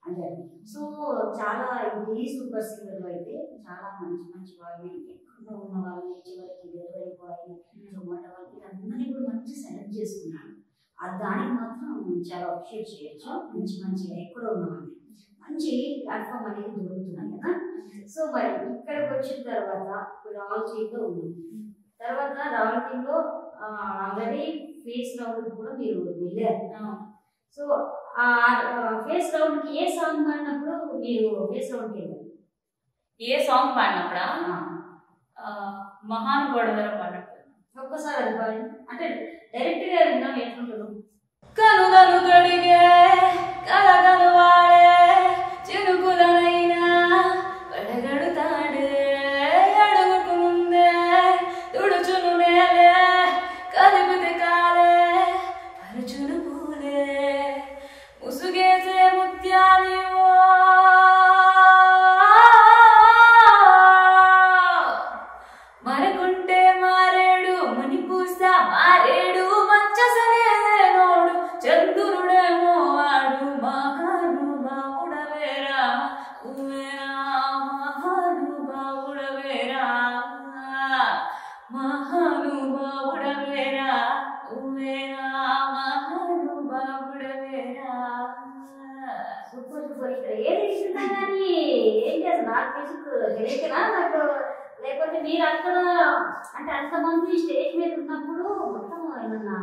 అదే. సో చాలా ఈ సూపర్ సింగర్‌లో అయితే చాలా మంచి మంచి వాళ్ళని ఎక్కువగా ఉన్న వాళ్ళని చివరికి డెలివరీ బాయ్, జొమాటో వాళ్ళు వీళ్ళందరినీ కూడా మంచి సెలెక్ట్ చేసుకున్నాను. దానికి మాత్రం చాలా అప్రిషియేట్ చేయొచ్చు. మంచి మంచిగా ఎక్కడో ఉన్నవాళ్ళని మంచి ప్లాట్ఫామ్ అనేది దొరుకుతున్నాయి కదా. సో మరి ఇక్కడికి వచ్చిన తర్వాత ఇప్పుడు రావులచీలో ఉంది. తర్వాత రావులచీలో ఆల్రెడీ ఫేస్ రౌండ్ కూడా మీరు వెళ్ళారు. సో ఆ ఫేస్ రౌండ్ కి ఏ సాంగ్ పాడినప్పుడు మీరు ఫేస్ రౌండ్ కి వెళ్ళారు? ఏ సాంగ్ పాడినప్పుడా? మహానుభావుడు పాడినప్పుడు. ఒక్కసారి అది పాడి అంటే డైరెక్ట్ గా విన్నాం ఎట్లుంటుందో. కనుగను కడిగే కలగను వాడే చినుకులనైనా పడగడుతాడే అడుగుకు ముందే తుడుచును నేలే కలిపితే కాలే పరుచును పూలే ముసుగేసే ముత్యాలివో మరకుంటే మారేడు మణిపూస మారేడు మచ్చసలేనోడు చంద్రుడేమో వాడు మహానుభావుడవేరా ఉవేరా మహానుభావుడవేరా మహానుభావుడవేరా ఉవేరా మహానుభావుడవేరా. Super super. ఇక్కడ ఏది ఇస్తున్నా కానీ ఏం చేస్తారు నాకు మ్యూజిక్ తెలియకనా నాకు, లేకపోతే మీరు అక్కడ అంటే అంతమంది స్టేజ్ మీద ఉన్నప్పుడు మొత్తం ఏమన్నా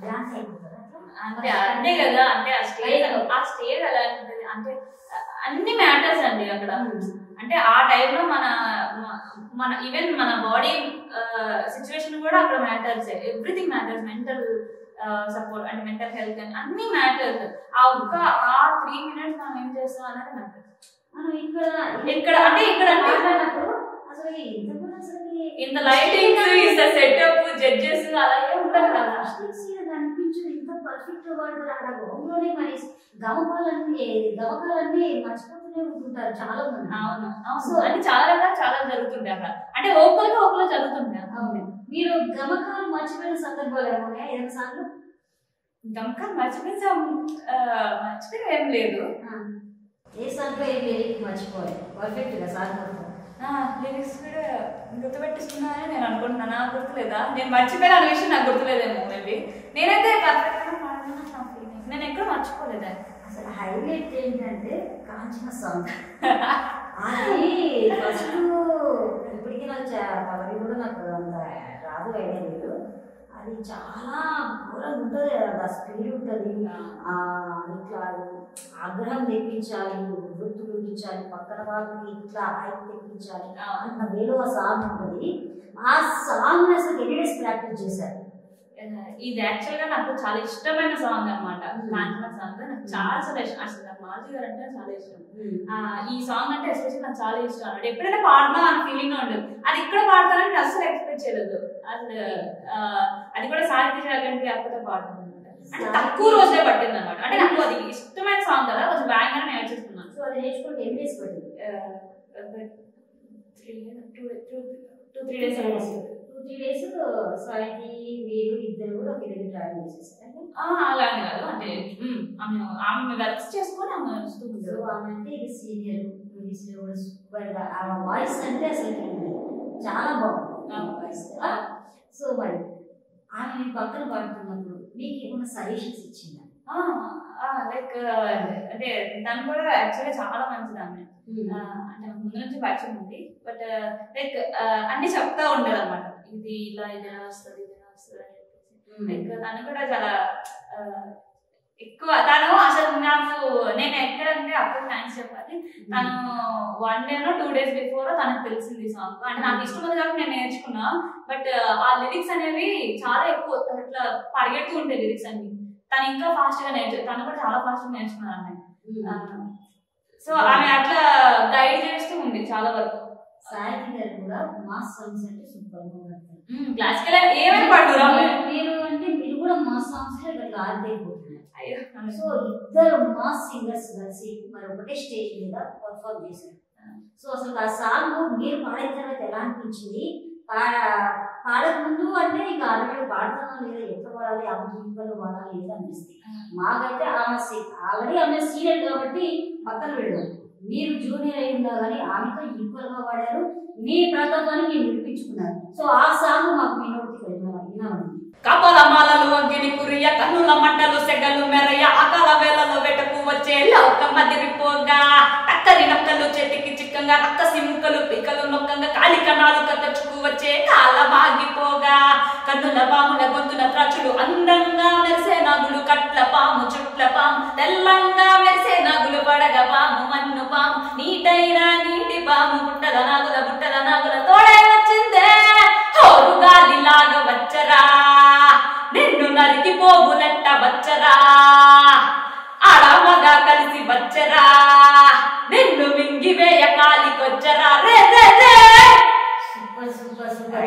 డాన్స్ అయిపోతారా? అంటే అంతే కదా. అంటే ఆ స్టేజ్ ఎలా ఉంటుంది అంటే అన్ని మ్యాటర్స్ అండి అక్కడ. అంటే ఆ టైంలో మన ఈవెన్ మన బాడీ సిచ్యువేషన్ కూడా అక్కడ matters. Everything matters. Mental support అంటే మెంటల్ హెల్త్ అని అన్ని మ్యాటర్స్. ఆ 3 minutes మనం ఏం చేస్తాం అనేది మ్యాటర్స్. మనం ఇక్కడ అంటే ఇక్కడ మాట్లాడినప్పుడు అసలు ఇంత లైటింగ్, ఇంత సెటప్, జడ్జెస్ అలాగే ఉంటారు కదా. అనిపించదు ఇంత పర్ఫెక్ట్ వాడతారు అక్కడ గోంలోనే. మరి గమకాలన్నీ మర్చిపోతూనే ఉంటుంటారు చాలా మంది. అవును అవును. అని చాలా రకాలు చాలా జరుగుతుంటాయి అక్కడ. అంటే ఓపెన్గా జరుగుతుంటాయి. మీరు గమకాలు మర్చిపోయిన సందర్భాలు ఏమన్నా ఏదైనా సార్లు? గమకాలు మర్చిపోయి ఏం లేదు. ఏ సార్లో ఏం లిరిక్ మర్చిపోవాలి పర్ఫెక్ట్ గా సార్ లిరిక్స్ కూడా గుర్తుపెట్టిస్తున్నానని నేను అనుకుంటున్నాను. నాకు గుర్తులేదా? నేను మర్చిపోయిన అనే విషయం నాకు గుర్తులేదేమో. మేబీ నేనైతే పర్ఫెక్ట్గా పాడుతున్నా నా ఫీలింగ్. నేను ఎక్కడ మర్చిపోలేదా? అసలు హైలైట్ ఏంటంటే కాంచన సాంగ్. అది ఫస్ట్ ఇప్పటికీ నాకు పవరి కూడా నాకు అంత రాదు, ఐడియా లేదు. అది చాలా ఘోరంగా ఉంటుంది కదా, స్పీడ్ ఉంటుంది. ఇట్లా ఆగ్రహం తెప్పించాలి, వృత్తులు తెప్పించాలి, పక్కన వాళ్ళకి ఇట్లా హైప్ తెప్పించాలి అన్న వేలో ఆ సాంగ్ ఉంటుంది. ఆ సాంగ్ అసలు ఎన్ని డేస్ ప్రాక్టీస్ చేశారు? ఇది యాక్చువల్గా నాకు చాలా ఇష్టమైన సాంగ్ అనమాట. కాంచన సాంగ్ నాకు చాలా చాలా ఇష్టం. అసలు నాకు మాజీ గారు అంటే చాలా ఇష్టం. ఈ సాంగ్ అంటే ఎస్పెషల్ నాకు చాలా ఇష్టం అనమాట. ఎప్పుడైనా పాడదాం అనే ఫీలింగ్ ఉండదు. అది ఇక్కడ పాడతానని అస్సలు ఎక్స్పెక్ట్ చేయలేదు. అసలు అది కూడా సాహిత్య శాఖకి అప్పుతో పాడతాను అనమాట. అంటే తక్కువ రోజే పట్టింది అనమాట. అంటే నాకు అది ఇష్టమైన సాంగ్ కదా, కొంచెం వేగంగా నేర్చేసుకున్నాను. సో అది నేర్చుకుంటే ఎన్ని డేస్ పట్టింది? 2-3 days. 2-3 days సాహితీ మీరు ఇద్దరు కూడా ఒక దగ్గర ట్రావెల్ చేసేసారు. అలానే కాదు. అంటే ఆమె వర్క్స్ చేసుకొని ఆమె వస్తుంది. ఆమె అంటే ఇది సీనియర్ సూపర్గా ఆ వాయిస్ అంటే అసలు చాలా బాగుంది వాయిస్. సో మరి ఆమె పక్కన పాడుతున్నప్పుడు మీకు ఏమైనా సజెషన్స్ ఇచ్చిందా? లైక్ అంటే తను కూడా యాక్చువల్గా చాలా మంచిది. ఆమె అంటే ముందు నుంచి పరిచయం ఉంది. బట్ లైక్ అన్ని చెప్తా ఉండదు అనమాట. ఇది ఇలా ఇలా వస్తుంది అని చెప్పేసి. లైక్ తను కూడా చాలా ఎక్కువ. తను అసలు నేను ఎక్కడంటే అప్పుడు థ్యాంక్స్ చెప్పాలి. తను 1 day or 2 days before తనకు తెలిసింది సాంగ్. అంటే నాకు ఇష్టం ఉంది కాబట్టి నేను నేర్చుకున్నా. బట్ ఆ లిరిక్స్ అనేవి చాలా ఎక్కువ అట్లా పరిగెడుతూ ఉంటాయి లిరిక్స్ అన్ని. తను ఇంకా ఫాస్ట్ గా తను కూడా చాలా ఫాస్ట్ గా నేర్చుకున్నాను ఆమె. సో ఆమె అట్లా గైడ్ చేస్తూ ఉంది చాలా వరకు. సాహితీ గారు కూడా మాస్ సాంగ్స్ అంటే సూపర్ గా ఉంటారు. క్లాసికల్ ఏమైనా పాడుతురా మీరు అంటే మీరు కూడా మాస్ సాంగ్స్ ఇట్లా ఆడిపోతున్నారు. సో ఇద్దరు మాస్ సింగర్స్ కలిసి మరి ఒకటే స్టేజ్ మీద పర్ఫార్మ్ చేశారు. సో అసలు ఆ సాంగ్ మీరు పాడిన తర్వాత ఎలా అనిపించింది? పాడక ముందు అంటే ఇంకా ఆల్రెడీ పాడతామో లేదా ఎట్లా పాడాలి ఆమె ఈక్వల్ పాడాలి లేదా అనిపిస్తుంది. మాకైతే ఆల్రెడీ ఆమె సీనియర్ కాబట్టి పక్కన పెడదాం, మీరు జూనియర్ అయి ఉన్నా కానీ ఆమెతో ఈక్వల్ గా పాడారు, మీ ప్రతాపాన్ని మీరు వినిపించుకున్నారు. సో ఆ సాంగ్ మాకు మీ నోటికి వినాలి. కపల మాలలు అగ్గిని కురియ కన్నుల మంటలు సెగలు మెరయ అకాల వేళలో వెటకు వచ్చే లౌక మదిరిపోగా టక్కరి నక్కలు చేతికి చిక్కంగా రక్త సిముకలు పిక్కలు నొక్కంగా కాలి కణాలు కత్తచుకు వచ్చే కాలమాగిపోగా కన్నుల పాముల గొంతున త్రాచులు అందంగా మెరిసే నాగులు కట్ల పాము చుట్ల పాము తెల్లంగా మెరిసే నాగులు పడగ పాము మన్ను పాము నీటైన నీటి పాము బుట్టల నాగుల తోడే వచ్చిందే హోరు గాలిలాగా వచ్చరా నిన్ను నరికి పోగులెట్ట వచ్చరా ఆడమగా కలిసి వచ్చరా నిన్ను మింగివేయ కాలికొచ్చరా.